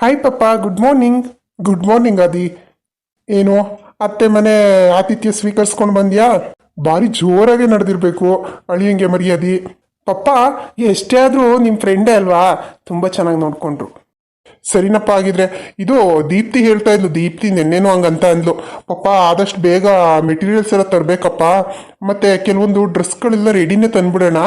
Hi ಪಪ್ಪ, good morning. Good morning ಆದಿ. ಏನು ಅತ್ತೆ ಮನೆ ಆತಿಥ್ಯ ಸ್ವೀಕರಿಸ್ಕೊಂಡು ಬಂದ್ಯಾ? ಭಾರಿ ಜೋರಾಗೆ ನಡೆದಿರ್ಬೇಕು ಅಳಿಯಂಗೆ ಮರ್ಯಾದಿ. ಪಪ್ಪ ಎಷ್ಟೇ ಆದರೂ ನಿಮ್ಮ ಫ್ರೆಂಡೇ ಅಲ್ವಾ, ತುಂಬ ಚೆನ್ನಾಗಿ ನೋಡ್ಕೊಂಡ್ರು. ಸರಿನಪ್ಪ. ಆಗಿದ್ರೆ ಇದು ದೀಪ್ತಿ ಹೇಳ್ತಾ ಇದ್ಲು, ದೀಪ್ತಿ ನೆನ್ನೆನೂ ಹಂಗಂತ ಅಂದ್ಲು. ಪಪ್ಪ ಆದಷ್ಟು ಬೇಗ ಮೆಟೀರಿಯಲ್ಸ್ ಎಲ್ಲ ತರಬೇಕಪ್ಪ, ಮತ್ತು ಕೆಲವೊಂದು ಡ್ರೆಸ್ಗಳೆಲ್ಲ ರೆಡಿನೇ ತಂದ್ಬಿಡೋಣ,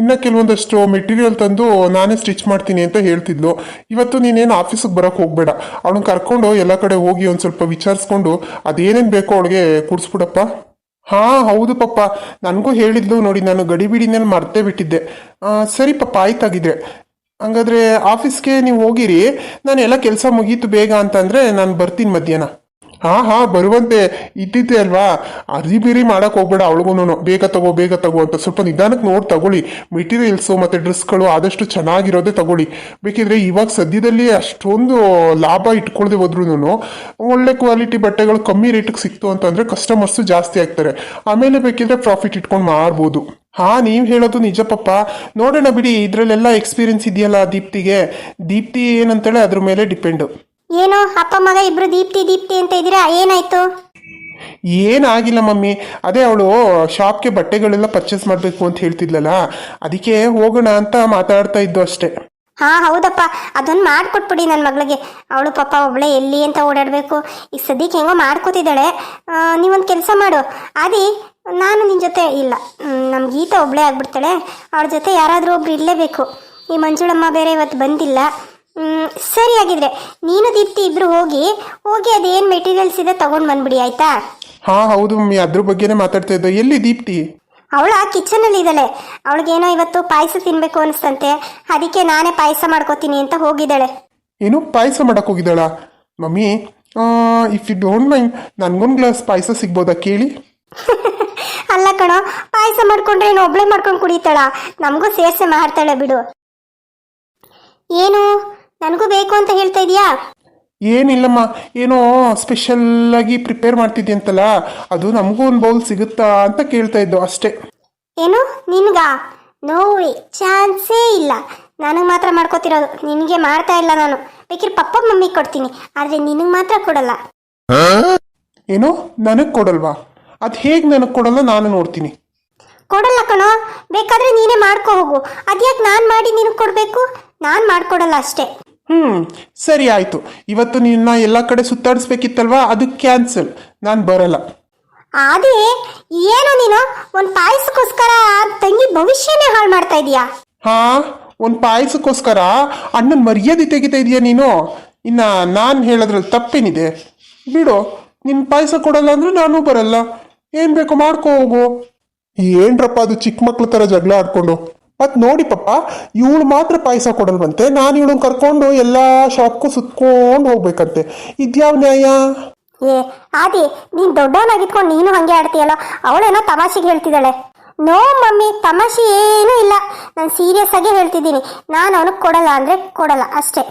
ಇನ್ನು ಕೆಲವೊಂದಷ್ಟು ಮೆಟೀರಿಯಲ್ ತಂದು ನಾನೇ ಸ್ಟಿಚ್ ಮಾಡ್ತೀನಿ ಅಂತ ಹೇಳ್ತಿದ್ಲು. ಇವತ್ತು ನೀನೇನು ಆಫೀಸಿಗೆ ಬರೋಕ್ಕೆ ಹೋಗಬೇಡ, ಅವಳನ್ನ ಕರ್ಕೊಂಡು ಎಲ್ಲ ಕಡೆ ಹೋಗಿ ಒಂದು ಸ್ವಲ್ಪ ವಿಚಾರಿಸ್ಕೊಂಡು ಅದೇನೇನು ಬೇಕೋ ಅವಳಿಗೆ ಕೊಡಿಸ್ಬಿಡಪ್ಪ. ಹಾಂ ಹೌದು ಪಪ್ಪ, ನನಗೂ ಹೇಳಿದ್ಲು ನೋಡಿ, ನಾನು ಗಡಿಬಿಡಿನಲ್ಲಿ ಮರ್ತೇ ಬಿಟ್ಟಿದ್ದೆ. ಸರಿ ಪಪ್ಪ, ಆಯ್ತಾಗಿದ್ರೆ ಹಂಗಾದ್ರೆ ಆಫೀಸ್ಗೆ ನೀವು ಹೋಗಿರಿ. ನಾನು ಎಲ್ಲ ಕೆಲಸ ಮುಗೀತು ಬೇಗ ಅಂತಂದರೆ ನಾನು ಬರ್ತೀನಿ ಮಧ್ಯಾಹ್ನ. ಹಾಂ ಹಾಂ ಬರುವಂತೆ ಇದ್ದಿದ್ದೆ ಅಲ್ವಾ, ಅರಿಬಿರಿ ಮಾಡೋಕೆ ಹೋಗ್ಬೇಡ ಅವಳಿಗೂ. ಬೇಗ ತಗೋ ಬೇಗ ತಗೋ ಅಂತ ಸ್ವಲ್ಪ ನಿಧಾನಕ್ಕೆ ನೋಡಿ ತಗೊಳ್ಳಿ. ಮೆಟೀರಿಯಲ್ಸು ಮತ್ತು ಡ್ರೆಸ್ಗಳು ಆದಷ್ಟು ಚೆನ್ನಾಗಿರೋದೇ ತಗೊಳ್ಳಿ. ಬೇಕಿದ್ರೆ ಇವಾಗ ಸದ್ಯದಲ್ಲಿ ಅಷ್ಟೊಂದು ಲಾಭ ಇಟ್ಕೊಳ್ದೆ ಹೋದ್ರೂ ಒಳ್ಳೆ ಕ್ವಾಲಿಟಿ ಬಟ್ಟೆಗಳು ಕಮ್ಮಿ ರೇಟಿಗೆ ಸಿಕ್ತು ಅಂತಂದರೆ ಕಸ್ಟಮರ್ಸು ಜಾಸ್ತಿ ಆಗ್ತಾರೆ. ಆಮೇಲೆ ಬೇಕಿದ್ರೆ ಪ್ರಾಫಿಟ್ ಇಟ್ಕೊಂಡು ಮಾರ್ಬೋದು. ಹಾಂ ನೀವು ಹೇಳೋದು ನಿಜ ಪಪ್ಪ. ನೋಡೋಣ ಬಿಡಿ, ಇದರಲ್ಲೆಲ್ಲ ಎಕ್ಸ್ಪೀರಿಯನ್ಸ್ ಇದೆಯಲ್ಲ ದೀಪ್ತಿಗೆ. ದೀಪ್ತಿ ಏನಂತೇಳಿ ಅದ್ರ ಮೇಲೆ ಡಿಪೆಂಡು. ಏನೋ ಅಪ್ಪ ಮಗ ಇಬ್ರು ದೀಪ್ತಿ ದೀಪ್ತಿ ಅಂತ ಇದ್ದೀರಾ, ಏನಾಯ್ತು? ಏನಾಗಿಲ್ಲ ಮಮ್ಮಿ, ಅದೇ ಅವಳು ಶಾಪ್ಗೆ ಬಟ್ಟೆಗಳೆಲ್ಲ ಪರ್ಚೇಸ್ ಮಾಡಬೇಕು ಅಂತ ಹೇಳ್ತಿದ್ಲಲ್ಲ, ಅದಕ್ಕೆ ಹೋಗೋಣ ಅಂತ ಮಾತಾಡ್ತಾ ಇದ್ದು ಅಷ್ಟೇ. ಹಾ ಹೌದಪ್ಪ, ಅದೊಂದು ಮಾಡ್ಕೊಟ್ಬಿಡಿ ನನ್ನ ಮಗಳಿಗೆ. ಅವಳು ಪಾಪ ಒಬ್ಳೆ ಎಲ್ಲಿ ಅಂತ ಓಡಾಡಬೇಕು. ಈಗ ಸದ್ಯಕ್ಕೆ ಹೆಂಗೋ ಮಾಡ್ಕೋತಿದ್ದಾಳೆ. ನೀವೊಂದು ಕೆಲಸ ಮಾಡು ಆದಿ, ನಾನು ನಿನ್ನ ಜೊತೆ ಇಲ್ಲ, ನಮ್ಮ ಗೀತಾ ಒಬ್ಳೆ ಆಗ್ಬಿಡ್ತಾಳೆ. ಅವಳ ಜೊತೆ ಯಾರಾದರೂ ಒಬ್ರು ಇರಲೇಬೇಕು. ಈ ಮಂಜುಳಮ್ಮ ಬೇರೆ ಇವತ್ತು ಬಂದಿಲ್ಲ. ಸರಿಯಾಗಿದ್ರೆ ನೀನು ದೀಪ್ತಿ ಇಬ್ರು ಹೋಗಿ ಅದೇನು ಮೆಟೀರಿಯಲ್ಸ್ ಇದೆ ತಗೊಂಡು ಬಂದ್ಬಿಡಿ, ಆಯ್ತಾ? ಹಾಂ ಹೌದು ಮಮ್ಮಿ, ಅದ್ರ ಬಗ್ಗೆನೇ ಮಾತಾಡ್ತಾ ಇದ್ದೆ. ಎಲ್ಲಿ ದೀಪ್ತಿ? ಅವಳ ಕಿಚನಲ್ಲಿ ಇದ್ದಾಳೆ. ಅವಳಿಗೇನೋ ಇವತ್ತು ಪಾಯಸ ತಿನ್ಬೇಕು ಅನಿಸ್ತಂತೆ, ಅದಕ್ಕೆ ನಾನೇ ಪಾಯಸ ಮಾಡ್ಕೋತೀನಿ ಅಂತ ಹೋಗಿದ್ದಾಳೆ. ಏನು ಪಾಯಸ ಮಾಡಕ್ಕೆ ಹೋಗಿದ್ದಾಳ? Mummy, if you don't mind ನನಗೊಂದು ಗ್ಲಾಸ್ ಪಾಯಸ ಸಿಗ್ಬೋದಾ ಕೇಳಿ? ಅಲ್ಲ ಕಣೋ, ಪಾಯಸ ಮಾಡ್ಕೊಂಡ್ರೆ ಏನು ಒಬ್ಳೆ ಮಾಡ್ಕೊಂಡು ಕುಡಿತಾಳ? ನಮಗೂ ಸೇರ್ಸೆ ಮಾಡ್ತಾಳೆ ಬಿಡು. ಏನು ನನಗೂ ಬೇಕು ಅಂತ ಹೇಳ್ತಾ ಇದೀಯಾ? ಏನಿಲ್ಲಮ್ಮ, ಏನೋ ಸ್ಪೆಷಲ್ಲಾಗಿ ಪ್ರಿಪೇರ್ ಮಾಡ್ತಿದ್ದೆ ಅಂತಲ್ಲ, ಅದು ನಮಗೂ ಒಂದು ಬೌಲ್ ಸಿಗುತ್ತಾ ಅಂತ ಕೇಳ್ತಾ ಇದ್ದು ಅಷ್ಟೇ. ಏನು ನಿನ್ಗ? ನೋವಿ ಚಾನ್ಸೇ ಇಲ್ಲ. ನನಗೆ ಮಾತ್ರ ಮಾಡ್ಕೋತಿರೋದು, ನಿನಗೆ ಮಾಡ್ತಾ ಇಲ್ಲ ನಾನು. ಬೇಕಿದ್ರೆ ಪಪ್ಪ ಮಮ್ಮಿ ಕೊಡ್ತೀನಿ, ಆದರೆ ನಿನಗೆ ಮಾತ್ರ ಕೊಡಲ್ಲ. ಏನೋ ನನಗೆ ಕೊಡಲ್ವಾ? ಅದು ಹೇಗೆ ನನಗೆ ಕೊಡಲ್ಲ, ನಾನು ನೋಡ್ತೀನಿ. ಕೊಡಲ್ಲ ಕಣೋ, ಬೇಕಾದ್ರೆ ನೀನೇ ಮಾಡ್ಕೊ ಹೋಗು. ಅದ್ಯಾಕೆ ನಾನು ಮಾಡಿ ನಿನಗೆ ಕೊಡಬೇಕು? ನಾನು ಮಾಡ್ಕೊಡಲ್ಲ ಅಷ್ಟೇ. ಸರಿ ಆಯಿತು. ಇವತ್ತು ನಿನ್ನ ಎಲ್ಲ ಕಡೆ ಸುತ್ತಾಡಿಸ್ಬೇಕಿತ್ತಲ್ವಾ, ಅದು ಕ್ಯಾನ್ಸಲ್, ನಾನು ಬರಲ್ಲ. ಅದೇ ಏನೋ ನೀನು ಒಂದು ಪಾಯಸಕ್ಕೋಸ್ಕರ ತಂಗಿ ಭವಿಷ್ಯನೇ ಹಾಳು ಮಾಡ್ತಾ ಇದೀಯಾ? ಹಾಂ, ಒಂದು ಪಾಯಸಕ್ಕೋಸ್ಕರ ಅಣ್ಣನ ಮರ್ಯಾದೆ ತೆಗಿತಾ ಇದೀಯ ನೀನು. ಇನ್ನು ನಾನು ಹೇಳೋದ್ರಲ್ಲಿ ತಪ್ಪೇನಿದೆ? ಬಿಡು, ನಿನ್ನ ಪಾಯಸ ಕೊಡಲ್ಲ ಅಂದ್ರೆ ನಾನು ಬರಲ್ಲ. ಏನು ಬೇಕೋ ಮಾಡ್ಕೋ ಹೋಗು. ಏನ್ರಪ್ಪ ಅದು ಚಿಕ್ಕ ಮಕ್ಳ ಥರ ಜಗಳ ಆಡ್ಕೊಂಡು. ಮತ್ತು ನೋಡಿ ಪಪ್ಪ, ಇವಳು ಮಾತ್ರ ಪಾಯಸ ಕೊಡಲ್ವಂತೆ, ನಾನು ಇವಳನ್ನ ಕರ್ಕೊಂಡು ಎಲ್ಲ ಶಾಪ್ಗೂ ಸುತ್ಕೊಂಡು ಹೋಗ್ಬೇಕಂತೆ. ಇದ್ಯಾವ ನ್ಯಾಯ? ಏ ಆದಿ, ನೀನು ದೊಡ್ಡವನಾಗಿತ್ಕೊಂಡು ನೀನು ಹಂಗೆ ಆಡ್ತೀಯಲ್ಲ. ಅವಳೇನೋ ತಮಾಷೆಗೆ ಹೇಳ್ತಿದ್ದಾಳೆ. ನೋ ಮಮ್ಮಿ, ತಮಾಷೆ ಏನೂ ಇಲ್ಲ, ನಾನು ಸೀರಿಯಸ್ ಆಗಿ ಹೇಳ್ತಿದ್ದೀನಿ. ನಾನು ಅವನಿಗೆ ಕೊಡಲ್ಲ ಅಂದರೆ ಕೊಡಲ್ಲ ಅಷ್ಟೇ.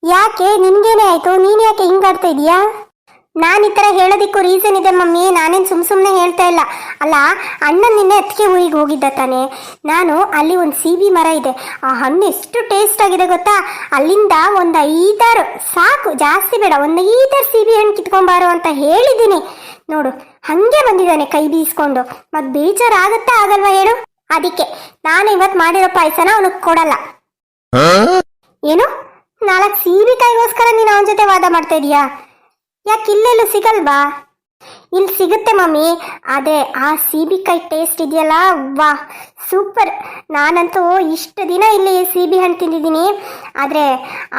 ಯಾಕೆ, ನಿನ್ಗೇನೇ ಆಯಿತು? ನೀನು ಯಾಕೆ ಹಿಂಗಾಡ್ತಾ ಇದೀಯಾ? ನಾನು ಈ ಥರ ಹೇಳೋದಕ್ಕೂ ರೀಸನ್ ಇದೆ ಮಮ್ಮಿ, ನಾನೇನು ಸುಮ್ಮನೆ ಹೇಳ್ತಾ ಇಲ್ಲ. ಅಲ್ಲ, ಅಣ್ಣನ ನಿನ್ನೆ ಅತ್ತಿಗೆ ಊರಿಗೆ ಹೋಗಿದ್ದ ತಾನೆ. ನಾನು ಅಲ್ಲಿ ಒಂದು ಸೀಬಿ ಮರ ಇದೆ, ಆ ಹಣ್ಣು ಎಷ್ಟು ಟೇಸ್ಟ್ ಆಗಿದೆ ಗೊತ್ತಾ? ಅಲ್ಲಿಂದ ಒಂದು 5-6 ಸಾಕು, ಜಾಸ್ತಿ ಬೇಡ, ಒಂದು 5-6 ಸೀಬಿ ಹಣ್ಣು ಕಿತ್ಕೊಂಬಾರು ಅಂತ ಹೇಳಿದ್ದೀನಿ. ನೋಡು ಹಾಗೆ ಬಂದಿದ್ದಾನೆ ಕೈ ಬೀಸ್ಕೊಂಡು. ಮತ್ತು ಬೇಜಾರಾಗುತ್ತಾ ಆಗಲ್ವಾ ಹೇಳು? ಅದಕ್ಕೆ ನಾನು ಇವತ್ತು ಮಾಡಿರೋ ಪಾಯಸನ ಅವನಿಗೆ ಕೊಡಲ್ಲ. ಏನು 4 ಸೀಬಿಕಾಯಿಗೋಸ್ಕರ ನೀನು ಅವನ ಜೊತೆ ವಾದ ಮಾಡ್ತಾ ಇದೀಯಾ? ಯಾಕೆ ಇಲ್ಲೆಲ್ಲೂ ಸಿಗಲ್ವಾ? ಇಲ್ಲಿ ಸಿಗುತ್ತೆ ಮಮ್ಮಿ, ಅದೇ ಆ ಸೀಬಿಕಾಯಿ ಟೇಸ್ಟ್ ಇದೆಯಲ್ಲ, ವಾ ಸೂಪರ್. ನಾನಂತೂ ಇಷ್ಟು ದಿನ ಇಲ್ಲಿ ಸೀಬಿ ಹಣ್ಣು ತಿಂದಿದ್ದೀನಿ, ಆದರೆ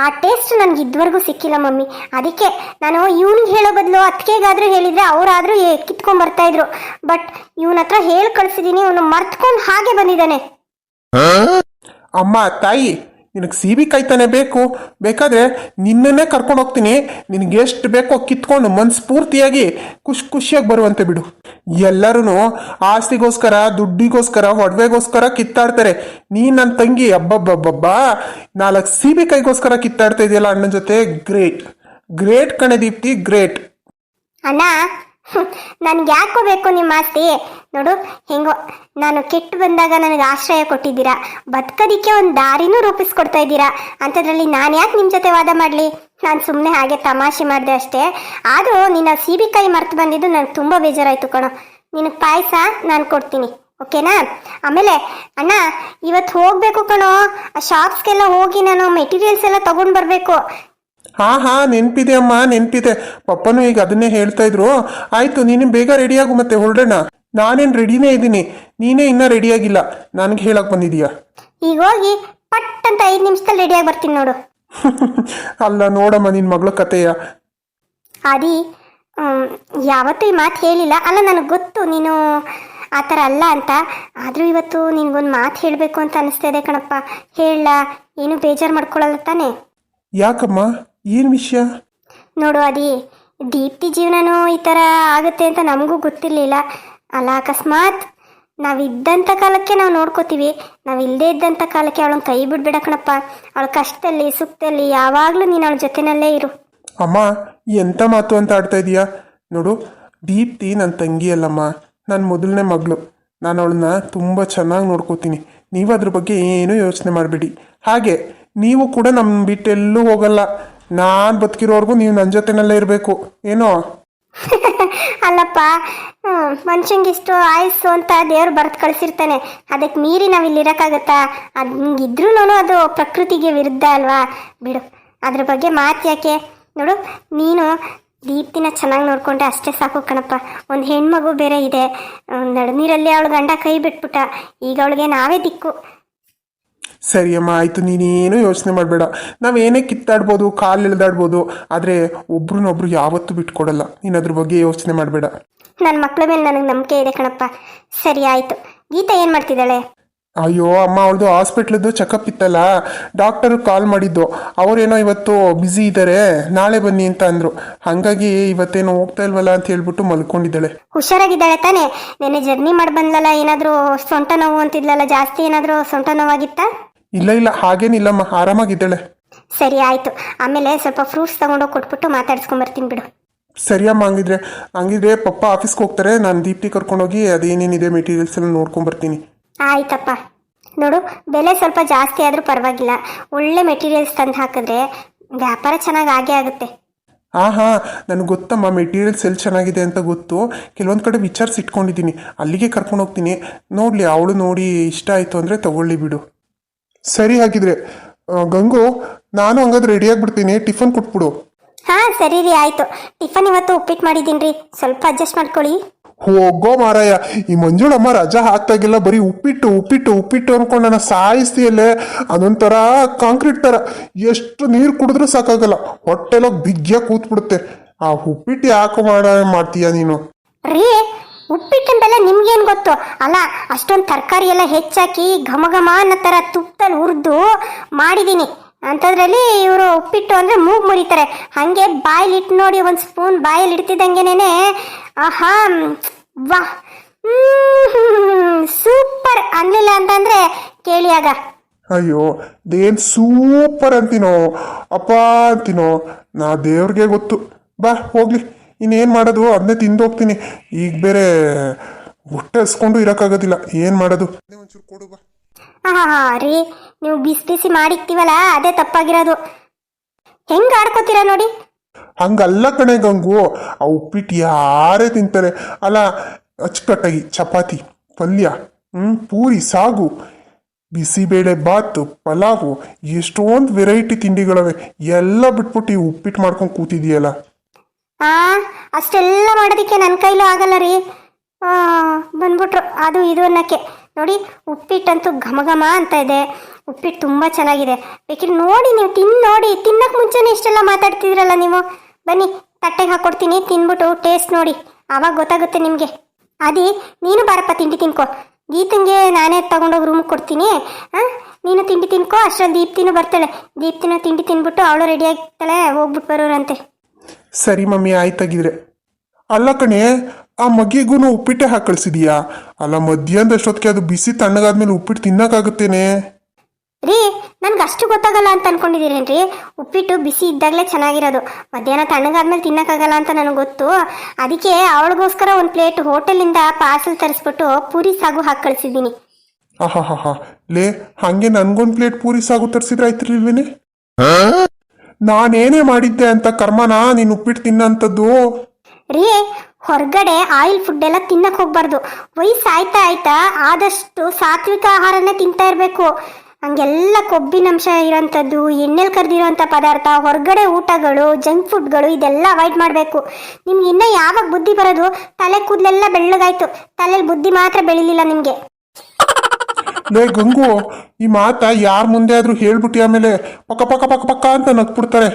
ಆ ಟೇಸ್ಟ್ ನನಗೆ ಇದುವರೆಗೂ ಸಿಕ್ಕಿಲ್ಲ ಮಮ್ಮಿ. ಅದಕ್ಕೆ ನಾನು ಇವ್ನಿಗೆ ಹೇಳೋ ಬದಲು ಅತ್ತಿಗೆಗಾದರೂ ಹೇಳಿದರೆ ಅವರಾದರೂ ಕಿತ್ಕೊಂಡ್ಬರ್ತಾಯಿದ್ರು. ಬಟ್ ಇವನ ಹತ್ರ ಹೇಳಿ ಕಳಿಸಿದ್ದೀನಿ, ಇವನು ಮರ್ತ್ಕೊಂಡು ಹಾಗೆ ಬಂದಿದ್ದಾನೆ. ಅಮ್ಮ ತಾಯಿ, ನಿನಗೆ ಸೀಬಿಕಾಯಿ ತಾನೇ ಬೇಕು, ಬೇಕಾದರೆ ನಿನ್ನನ್ನೇ ಕರ್ಕೊಂಡು ಹೋಗ್ತೀನಿ. ನಿನಗೆ ಎಷ್ಟು ಬೇಕೋ ಕಿತ್ಕೊಂಡು ಮನಸ್ಫೂರ್ತಿಯಾಗಿ ಖುಷಿಯಾಗಿ ಬರುವಂತೆ ಬಿಡು. ಎಲ್ಲರೂ ಆಸ್ತಿಗೋಸ್ಕರ, ದುಡ್ಡಿಗೋಸ್ಕರ, ಒಡವೆಗೋಸ್ಕರ ಕಿತ್ತಾಡ್ತಾರೆ. ನೀನು ನನ್ನ ತಂಗಿ ಅಬ್ಬಬ್ಬಬ್ಬಬ್ಬಾ 4 ಸೀಬಿಕಾಯಿಗೋಸ್ಕರ ಕಿತ್ತಾಡ್ತಾ ಇದೆಯಲ್ಲ ಅಣ್ಣನ ಜೊತೆ. ಗ್ರೇಟ್ ಗ್ರೇಟ್ ಕಣೆ ದೀಪ್ತಿ, ಗ್ರೇಟ್. ಅಣ್ಣ ನನ್ಗೆ ಯಾಕೋ ಬೇಕು ನಿಮ್ಮ ಆಸ್ತಿ? ನೋಡು ಹೆಂಗೋ ನಾನು ಕೆಟ್ಟು ಬಂದಾಗ ನನಗೆ ಆಶ್ರಯ ಕೊಟ್ಟಿದ್ದೀರಾ, ಬದುಕೋದಿಕ್ಕೆ ಒಂದು ದಾರಿನೂ ರೂಪಿಸ್ಕೊಡ್ತಾ ಇದ್ದೀರಾ. ಅಂಥದ್ರಲ್ಲಿ ನಾನು ಯಾಕೆ ನಿಮ್ಮ ಜೊತೆ ವಾದ ಮಾಡಲಿ? ನಾನು ಸುಮ್ಮನೆ ಹಾಗೆ ತಮಾಷೆ ಮಾಡಿದೆ ಅಷ್ಟೇ. ಆದರೂ ನಿನ್ನ ಸೀಬಿಕಾಯಿ ಮರ್ತು ಬಂದಿದ್ದು ನನಗೆ ತುಂಬ ಬೇಜಾರಾಯಿತು ಕಣೋ. ನಿನಗೆ ಪಾಯಸ ನಾನು ಕೊಡ್ತೀನಿ, ಓಕೆನಾ? ಆಮೇಲೆ ಅಣ್ಣ ಇವತ್ತು ಹೋಗಬೇಕು ಕಣೋ, ಆ ಶಾಪ್ಸ್ಗೆಲ್ಲ ಹೋಗಿ ನಾನು ಮೆಟೀರಿಯಲ್ಸ್ ಎಲ್ಲ ತೊಗೊಂಡು ಬರಬೇಕು. ಹಾ ನೆನಪಿದೆ ಅಮ್ಮ, ನೆನಪಿದೆ. ಪಪ್ಪನೂ ಈಗ ಅದನ್ನೇ ಹೇಳ್ತಾ ಇದ್ರು. ಆಯ್ತು, ನೀನು ಬೇಗ ರೆಡಿಯಾಗು, ಮತ್ತೆ ಹೊರಡೋಣ. ನಾನೇನು ರೆಡಿನೇ ಇದ್ದೀನಿ, ನೀನೇ ಇನ್ನೂ ರೆಡಿಯಾಗಿಲ್ಲ. ನನಗೆ ಹೇಳಕ್ ಬಂದಿದೀಯಾ? ಈಗ ಹೋಗಿ ಪಟ್ ಅಂತ 5 ನಿಮಿಷದಲ್ಲಿ ರೆಡಿಯಾಗಿ ಬರ್ತೀನಿ ನೋಡು. ಅಲ್ಲ ನೋಡಮ್ಮ ನಿನ್ನ ಮಗಳ ಕತೆಯ. ಆದಿ ಯಾವತ್ತೂ ಈ ಮಾತು ಹೇಳಿಲ್ಲ ಅಲ್ಲ, ನನಗೆ ಗೊತ್ತು ನೀನು ಆ ಥರ ಅಲ್ಲ ಅಂತ. ಆದರೂ ಇವತ್ತು ನಿನ್ಗೊಂದು ಮಾತು ಹೇಳಬೇಕು ಅಂತ ಅನಿಸ್ತಾ ಇದೆ ಕಣಪ್ಪ. ಹೇಳ, ಏನು ಬೇಜಾರು ಮಾಡ್ಕೊಳ್ಳಲ್ಲ ತಾನೆ? ಯಾಕಮ್ಮ, ಏನು ವಿಷಯ? ನೋಡು ಅದಿ, ದೀಪ್ತಿ ಜೀವನನೂ ಈ ಥರ ಆಗುತ್ತೆ ಅಂತ ನಮಗೂ ಗೊತ್ತಿರಲಿಲ್ಲ ಅಲ್ಲ. ಅಕಸ್ಮಾತ್ ನಾವಿದ್ದಂಥ ಕಾಲಕ್ಕೆ ನಾವು ನೋಡ್ಕೋತೀವಿ, ನಾವು ಇಲ್ಲದೇ ಇದ್ದಂಥ ಕಾಲಕ್ಕೆ ಅವಳನ್ನ ಕೈ ಬಿಡ್ಬೇಡ ಕಣಪ್ಪ. ಅವಳ ಕಷ್ಟದಲ್ಲಿ ಸುಖದಲ್ಲಿ ಯಾವಾಗಲೂ ನೀನು ಅವಳ ಜೊತೆನಲ್ಲೇ ಇರು. ಅಮ್ಮ, ಎಂಥ ಮಾತು ಅಂತ ಆಡ್ತಾ ಇದೀಯಾ? ನೋಡು, ದೀಪ್ತಿ ನನ್ನ ತಂಗಿ ಅಲ್ಲಮ್ಮ, ನನ್ನ ಮೊದಲನೇ ಮಗಳು. ನಾನು ಅವಳನ್ನ ತುಂಬ ಚೆನ್ನಾಗಿ ನೋಡ್ಕೋತೀನಿ. ನೀವು ಅದ್ರ ಬಗ್ಗೆ ಏನೂ ಯೋಚನೆ ಮಾಡಬೇಡಿ. ಹಾಗೆ ನೀವು ಕೂಡ ನಮ್ಮ ಬಿಟ್ಟೆಲ್ಲೂ ಹೋಗಲ್ಲ. ನಾನು ಬದುಕಿರೋವರೆಗೂ ನೀವು ನನ್ನ ಜೊತೆನಲ್ಲೇ ಇರಬೇಕು, ಏನೋ? ಅಲ್ಲಪ್ಪ, ಮನುಷ್ಯಂಗಿಷ್ಟು ಆಯಸ್ಸು ಅಂತ ದೇವ್ರು ಬರೆದು ಕಳಿಸಿರ್ತಾನೆ. ಅದಕ್ಕೆ ಮೀರಿ ನಾವು ಇಲ್ಲಿರೋಕ್ಕಾಗತ್ತಾ? ಅದಿದ್ರೂ ಅದು ಪ್ರಕೃತಿಗೆ ವಿರುದ್ಧ ಅಲ್ವಾ? ಬಿಡು, ಅದ್ರ ಬಗ್ಗೆ ಮಾತು ಯಾಕೆ? ನೋಡು, ನೀನು ದೀಪ್ತಿನ ಚೆನ್ನಾಗಿ ನೋಡ್ಕೊಂಡ್ರೆ ಅಷ್ಟೇ ಸಾಕು ಕಣಪ್ಪ. ಒಂದು ಹೆಣ್ಮಗು ಬೇರೆ ಇದೆ, ನಡುನೀರಲ್ಲಿ ಅವಳು ಗಂಡ ಕೈ ಬಿಟ್ಬಿಟ್ಟ. ಈಗ ಅವಳಿಗೆ ನಾವೇ ದಿಕ್ಕು. ಸರಿ ಅಮ್ಮ, ಆಯಿತು, ನೀನೇನು ಯೋಚನೆ ಮಾಡಬೇಡ. ನಾವೇನೇ ಕಿತ್ತಾಡ್ಬೋದು, ಕಾಲು ಎಳೆದಾಡ್ಬೋದು, ಆದರೆ ಒಬ್ರನ್ನೊಬ್ರು ಯಾವತ್ತೂ ಬಿಟ್ಕೊಡಲ್ಲ. ನೀನು ಅದ್ರ ಬಗ್ಗೆ ಯೋಚನೆ ಮಾಡಬೇಡ. ನನ್ನ ಮಕ್ಕಳ ಮೇಲೆ ನನಗೆ ನಂಬಿಕೆ ಇದೆ ಕಣಪ್ಪ. ಸರಿ ಆಯಿತು. ಗೀತಾ ಏನು ಮಾಡ್ತಿದ್ದಾಳೆ? ಅಯ್ಯೋ ಅಮ್ಮ, ಅವಳದು ಹಾಸ್ಪಿಟ್ಲದ್ದು ಚೆಕಪ್ ಇತ್ತಲ್ಲ, ಡಾಕ್ಟರ್ ಕಾಲ್ ಮಾಡಿದ್ದು. ಅವರೇನೋ ಇವತ್ತು ಬ್ಯುಸಿ ಇದ್ದಾರೆ, ನಾಳೆ ಬನ್ನಿ ಅಂತ ಅಂದರು. ಹಾಗಾಗಿ ಇವತ್ತೇನೋ ಹೋಗ್ತಾ ಇಲ್ವಲ್ಲ ಅಂತ ಹೇಳ್ಬಿಟ್ಟು ಮಲ್ಕೊಂಡಿದ್ದಾಳೆ. ಹುಷಾರಾಗಿದ್ದಾಳೆ ತಾನೇ? ನೆನ್ನೆ ಜರ್ನಿ ಮಾಡಿ ಬಂದ್ಲಲ್ಲ, ಏನಾದರೂ ಸೊಂಟ ನೋವು ಅಂತಿದ್ಲಲ್ಲ, ಜಾಸ್ತಿ ಏನಾದರೂ ಸೊಂಟ ನೋವಾಗಿತ್ತಾ? ಇಲ್ಲ ಹಾಗೇನಿಲ್ಲಮ್ಮ, ಆರಾಮಾಗಿದ್ದಾಳೆ. ಸರಿ ಆಯಿತು. ಆಮೇಲೆ ಸ್ವಲ್ಪ ಫ್ರೂಟ್ಸ್ ತೊಗೊಂಡೋಗಿ ಕೊಟ್ಬಿಟ್ಟು ಮಾತಾಡ್ಸ್ಕೊಂಬರ್ತೀನಿ ಬಿಡು. ಸರಿಯಮ್ಮ, ಹಂಗಿದ್ರೆ ಪಪ್ಪ ಆಫೀಸ್ಗೆ ಹೋಗ್ತಾರೆ, ನಾನು ದೀಪ್ತಿ ಕರ್ಕೊಂಡೋಗಿ ಅದೇನೇನಿದೆ ಮೆಟೀರಿಯಲ್ಸ್ ಎಲ್ಲ ನೋಡ್ಕೊಂಬರ್ತೀನಿ. ಆಯ್ತಪ್ಪ. ನೋಡು, ಬೆಲೆ ಸ್ವಲ್ಪ ಜಾಸ್ತಿ ಆದರೂ ಪರವಾಗಿಲ್ಲ, ಒಳ್ಳೆ ಮೆಟೀರಿಯಲ್ಸ್ ತಂದು ಹಾಕಿದ್ರೆ ವ್ಯಾಪಾರ ಚೆನ್ನಾಗಿ ಆಗೇ ಆಗುತ್ತೆ. ಹಾಂ ನನಗೆ ಗೊತ್ತಮ್ಮ, ಮೆಟೀರಿಯಲ್ಸ್ ಎಲ್ಲಿ ಚೆನ್ನಾಗಿದೆ ಅಂತ ಗೊತ್ತು. ಕೆಲವೊಂದು ಕಡೆ ವಿಚಾರಿಸಿ ಇಟ್ಕೊಂಡಿದ್ದೀನಿ, ಅಲ್ಲಿಗೆ ಕರ್ಕೊಂಡು ಹೋಗ್ತೀನಿ. ನೋಡಲಿ, ಅವಳು ನೋಡಿ ಇಷ್ಟ ಆಯಿತು ಅಂದರೆ ತಗೊಳ್ಳಿ ಬಿಡು. ಸರಿ, ಹಾಗಿದ್ರೆ ಗಂಗು, ನಾನು ಹಂಗಾದ್ರೆ ರೆಡಿಯಾಗಿಬಿಡ್ತೀನಿ, ಟಿಫನ್ ಕೊಟ್ಬಿಡು. ಹಾಂ ಸರಿ ರೀ, ಆಯಿತು. ಟಿಫನ್ ಇವತ್ತು ಉಪ್ಪಿಟ್ಟು ಮಾಡಿದ್ದೀನಿ ರೀ, ಸ್ವಲ್ಪ ಅಡ್ಜಸ್ಟ್ ಮಾಡ್ಕೊಳ್ಳಿ. ಹೋಗೋ ಮಾರಾಯ, ಈ ಮಂಜುಳಮ್ಮ ರಜಾ ಹಾಕ್ತಾಗಿಲ್ಲ ಬರೀ ಉಪ್ಪಿಟ್ಟು ಅನ್ಕೊಂಡು ನನ್ನ ಸಾಯಿಸ್ತಿಯಲ್ಲೇ. ಅದೊಂಥರ ಕಾಂಕ್ರೀಟ್ ಥರ, ಎಷ್ಟು ನೀರು ಕುಡಿದ್ರೂ ಸಾಕಾಗಲ್ಲ, ಹೊಟ್ಟೆಲ್ಲ ಬಿಗ್ಗಿಯಾಗಿ ಕೂತ್ಬಿಡುತ್ತೆ. ಆ ಉಪ್ಪಿಟ್ಟು ಯಾಕೆ ಮಾಡ್ತೀಯ ನೀನು? ರೀ, ಉಪ್ಪಿಟ್ಟಿನ ಬೆಲೆ ನಿಮ್ಗೇನು ಗೊತ್ತು? ಅಲ್ಲ, ಅಷ್ಟೊಂದು ತರಕಾರಿ ಎಲ್ಲ ಹೆಚ್ಚಾಕಿ ಘಮ ಅನ್ನೋ ಥರ ತುಪ್ಪದಲ್ಲಿ ಹುರಿದು ಮಾಡಿದ್ದೀನಿ. ಅಂಥದ್ರಲ್ಲಿ ಇವರು ಉಪ್ಪಿಟ್ಟು ಅಂದರೆ ಮೂಗು ಮುರಿತಾರೆ. ಹಾಗೆ ಬಾಯಲ್ಲಿಟ್ಟು ನೋಡಿ, ಒಂದು ಸ್ಪೂನ್ ಬಾಯಲ್ಲಿ ಇಡ್ತಿದ್ದಂಗೆನೇ ಆಹಾ ವಾ ಸೂಪರ್ ಅನ್ನಲಿಲ್ಲ ಅಂತಂದರೆ ಕೇಳಿ ಆಗ. ಅಯ್ಯೋ, ದೇನ್ ಸೂಪರ್ ಅಂತೀನೋ ಅಪ್ಪ ಅಂತೀನೋ, ನಾ ದೇವ್ರಿಗೆ ಗೊತ್ತು. ಬಾ ಹೋಗ್ಲಿ, ಇನ್ನೇನು ಮಾಡೋದು, ಅದನ್ನೇ ತಿಂದು ಹೋಗ್ತೀನಿ. ಈಗ ಬೇರೆ ಹೊಟ್ಟೆ ಹಸ್ಕೊಂಡು ಇರೋಕ್ಕಾಗೋದಿಲ್ಲ, ಏನು ಮಾಡೋದು? ಒಂಚೂರು ಕೊಡು ಬಾ. ಹಾಂ ರೀ, ನೀವು ಬಿಸಿ ಮಾಡಿಕ್ತೀವಲ್ಲ, ಅದೇ ತಪ್ಪಾಗಿರೋದು. ಹೆಂಗೆ ಆಡ್ಕೋತೀರಾ ನೋಡಿ. ಹಂಗಲ್ಲ ಕಣೆ ಗಂಗು, ಆ ಉಪ್ಪಿಟ್ಟು ಯಾರೇ ತಿಂತಾರೆ ಅಲ್ಲ, ಅಚ್ಚುಕಟ್ಟಾಗಿ ಚಪಾತಿ, ಪಲ್ಯ, ಪೂರಿ, ಸಾಗು, ಬಿಸಿಬೇಳೆ ಬಾತು, ಪಲಾವು, ಎಷ್ಟೊಂದು ವೆರೈಟಿ ತಿಂಡಿಗಳವೆ. ಎಲ್ಲ ಬಿಟ್ಬಿಟ್ಟು ಈ ಉಪ್ಪಿಟ್ಟು ಮಾಡ್ಕೊಂಡು ಕೂತಿದೀಯಲ್ಲ. ಅಷ್ಟೆಲ್ಲ ಮಾಡೋದಕ್ಕೆ ನನ್ನ ಕೈಲೂ ಆಗಲ್ಲ ರೀ. ಬಂದ್ಬಿಟ್ರು ಅದು ಇದು ಅನ್ನೋಕ್ಕೆ. ನೋಡಿ, ಉಪ್ಪಿಟ್ಟಂತೂ ಘಮ ಅಂತ ಇದೆ. ಉಪ್ಪಿಟ್ಟು ತುಂಬ ಚೆನ್ನಾಗಿದೆ. ಬೇಕಿದ್ರೆ ನೋಡಿ, ನೀವು ನೋಡಿ. ತಿನ್ನೋಕೆ ಮುಂಚೆನೇ ಇಷ್ಟೆಲ್ಲ ಮಾತಾಡ್ತಿದ್ರಲ್ಲ ನೀವು. ಬನ್ನಿ, ತಟ್ಟೆಗೆ ಹಾಕ್ಕೊಡ್ತೀನಿ, ತಿನ್ಬಿಟ್ಟು ಟೇಸ್ಟ್ ನೋಡಿ, ಆವಾಗ ಗೊತ್ತಾಗುತ್ತೆ ನಿಮಗೆ. ಅದಿ, ನೀನು ಬಾರಪ್ಪ ತಿಂಡಿ ತಿನ್ಕೋ. ಗೀತಂಗೆ ನಾನೇ ತಗೊಂಡೋಗಿ ರೂಮಿಗೆ ಕೊಡ್ತೀನಿ. ನೀನು ತಿಂಡಿ ತಿನ್ಕೋ, ಅಷ್ಟರಲ್ಲಿ ದೀಪ್ತಿನೂ ಬರ್ತಾಳೆ. ದೀಪ್ತಿನ ತಿಂಡಿ ತಿನ್ಬಿಟ್ಟು ಅವಳು ರೆಡಿ ಆಗ್ತಾಳೆ, ಹೋಗ್ಬಿಟ್ಟು ಬರೋರಂತೆ. ಸರಿ ಮಮ್ಮಿ, ಆಯ್ತಾಗಿದ್ರೆ. ಅಲ್ಲ ಕಣೆ, ಆ ಮಗಿಗೂ ಉಪ್ಪಿಟ್ಟೆ ಹಾಕಿ ಕಳಿಸಿದೀಯಾ? ಅಲ್ಲ, ಮಧ್ಯಾಹ್ನದಷ್ಟೊತ್ತಿಗೆ ಅದು ಬಿಸಿ ತಣ್ಣಗಾದ್ಮೇಲೆ ಉಪ್ಪಿಟ್ಟು ತಿನ್ನೋಕ್ಕಾಗುತ್ತೇನೆ? ರೀ ನನ್ಗೆ ಅಷ್ಟು ಗೊತ್ತಾಗಲ್ಲ ಅಂತ ಅನ್ಕೊಂಡಿದ್ದೀರೇನ್ರಿ? ಉಪ್ಪಿಟ್ಟು ಬಿಸಿ ಇದ್ದಾಗಲೇ ಚೆನ್ನಾಗಿರೋದು, ಮಧ್ಯಾಹ್ನ ತಣ್ಣಗಾದ್ಮೇಲೆ ತಿನ್ನಕ್ಕಾಗಲ್ಲ ಅಂತ ನನಗೆ ಗೊತ್ತು. ಅದಕ್ಕೆ ಅವಳಿಗೋಸ್ಕರ ಒಂದು ಪ್ಲೇಟ್ ಹೋಟೆಲಿಂದ ಪಾರ್ಸಲ್ ತರಿಸ್ಬಿಟ್ಟು ಪೂರಿ ಸಾಗು ಹಾಕಿ ಕಳಿಸಿದ್ದೀನಿ. ಆಹಾ ಲೇ, ಹಂಗೆ ನನ್ಗೊಂದು ಪ್ಲೇಟ್ ಪೂರಿ ಸಾಗು ತರಿಸಿದ್ರೆ ಆಯ್ತಿರ್ಲಿಲ್ವೇನೆ? ನಾನೇನೇ ಮಾಡಿದ್ದೆ ಅಂತ ಕರ್ಮನಾ ನೀನು ಉಪ್ಪಿಟ್ಟು ತಿನ್ನಂಥದ್ದು? ರೀ ಹೊರಗಡೆ ಆಯಿಲ್ ಫುಡ್ ಎಲ್ಲ ತಿನ್ನಕ್ಕೆ ಹೋಗ್ಬಾರ್ದು. ವಯಸ್ಸಾಯ್ತಾ ಆಯ್ತಾ ಆದಷ್ಟು ಸಾತ್ವಿಕ ಆಹಾರನೇ ತಿಂತಾ ಇರಬೇಕು. ಹಂಗೆಲ್ಲ ಕೊಬ್ಬಿನಂಶ ಇರೋಂಥದ್ದು, ಎಣ್ಣೆಲಿ ಕರೆದಿರೋಂಥ ಪದಾರ್ಥ, ಹೊರಗಡೆ ಊಟಗಳು, ಜಂಕ್ ಫುಡ್ಗಳು ಇದೆಲ್ಲ ಅವಾಯ್ಡ್ ಮಾಡಬೇಕು. ನಿಮ್ಗೆ ಇನ್ನೂ ಯಾವಾಗ ಬುದ್ಧಿ ಬರೋದು? ತಲೆ ಕೂದಲೆಲ್ಲ ಬೆಳ್ಳಗಾಯ್ತು, ತಲೆಯಲ್ಲಿ ಬುದ್ಧಿ ಮಾತ್ರ ಬೆಳಿಲಿಲ್ಲ ನಿಮಗೆ. ಲೇ ಗಂಗು, ಈ ಮಾತ ಯಾರ ಮುಂದೆ ಆದ್ರೂ ಹೇಳ್ಬಿಟ್ಟು ಆಮೇಲೆ ಪಕ್ಕ ಪಕ್ಕ ಪಕ್ಕ ಪಕ್ಕ ಅಂತ ನಗ್ಬಿಡ್ತಾರೆ.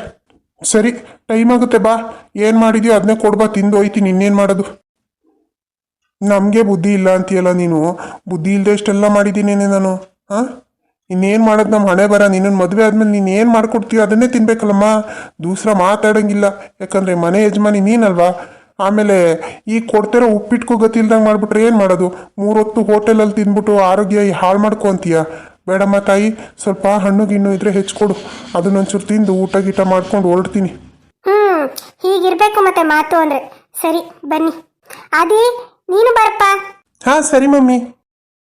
ಸರಿ, ಟೈಮ್ ಆಗುತ್ತೆ, ಬಾ. ಏನು ಮಾಡಿದ್ಯೋ ಅದನ್ನೇ ಕೊಡ್ಬಾ, ತಿಂದು ಹೋಯ್ತೀನಿ. ಇನ್ನೇನು ಮಾಡೋದು? ನಮಗೆ ಬುದ್ಧಿ ಇಲ್ಲ ಅಂತೀಯಲ್ಲ ನೀನು. ಬುದ್ಧಿ ಇಲ್ಲದೆ ಇಷ್ಟೆಲ್ಲ ಮಾಡಿದ್ದೀನೇನೆ ನಾನು. ಹಾಂ, ಇನ್ನೇನು ಮಾಡೋದು? ನಮ್ಮ ಹಣೆ ಬರ. ನಿನ್ನನ್ನು ಮದುವೆ ಆದ್ಮೇಲೆ ನೀನು ಏನು ಮಾಡ್ಕೊಡ್ತೀಯೋ ಅದನ್ನೇ ತಿನ್ಬೇಕಲ್ಲಮ್ಮ. ದೂಸರ ಮಾತಾಡೋಂಗಿಲ್ಲ, ಯಾಕಂದರೆ ಮನೆ ಯಜಮಾನಿ ನೀನಲ್ವಾ. ಆಮೇಲೆ ಈಗ ಕೊಡ್ತಿರೋ ಉಪ್ಪಿಟ್ಕೂ ಗತಿ ಇಲ್ದಂಗೆ ಮಾಡಿಬಿಟ್ರೆ ಏನು ಮಾಡೋದು? 3 ಹೊತ್ತು ಹೋಟೆಲಲ್ಲಿ ತಿಂದ್ಬಿಟ್ಟು ಆರೋಗ್ಯ ಹಾಳು ಮಾಡ್ಕೊತೀಯ. ಬೇಡಮ್ಮ ತಾಯಿ, ಸ್ವಲ್ಪ ಹಣ್ಣು ಗಿಣ್ಣು ಇದ್ರೆ ಹೆಚ್ಚಿಕೊಡು, ಅದನ್ನೊಂಚೂರು ತಿಂದು ಊಟ ಗೀಟ ಮಾಡ್ಕೊಂಡು ಹೊರಡ್ತೀನಿ. ಹೀಗಿರ್ಬೇಕು ಮತ್ತೆ ಮಾತು ಅಂದರೆ. ಸರಿ ಬನ್ನಿ. ಆದಿ ನೀನು ಬರಪ್ಪ. ಹಾಂ ಸರಿ ಮಮ್ಮಿ.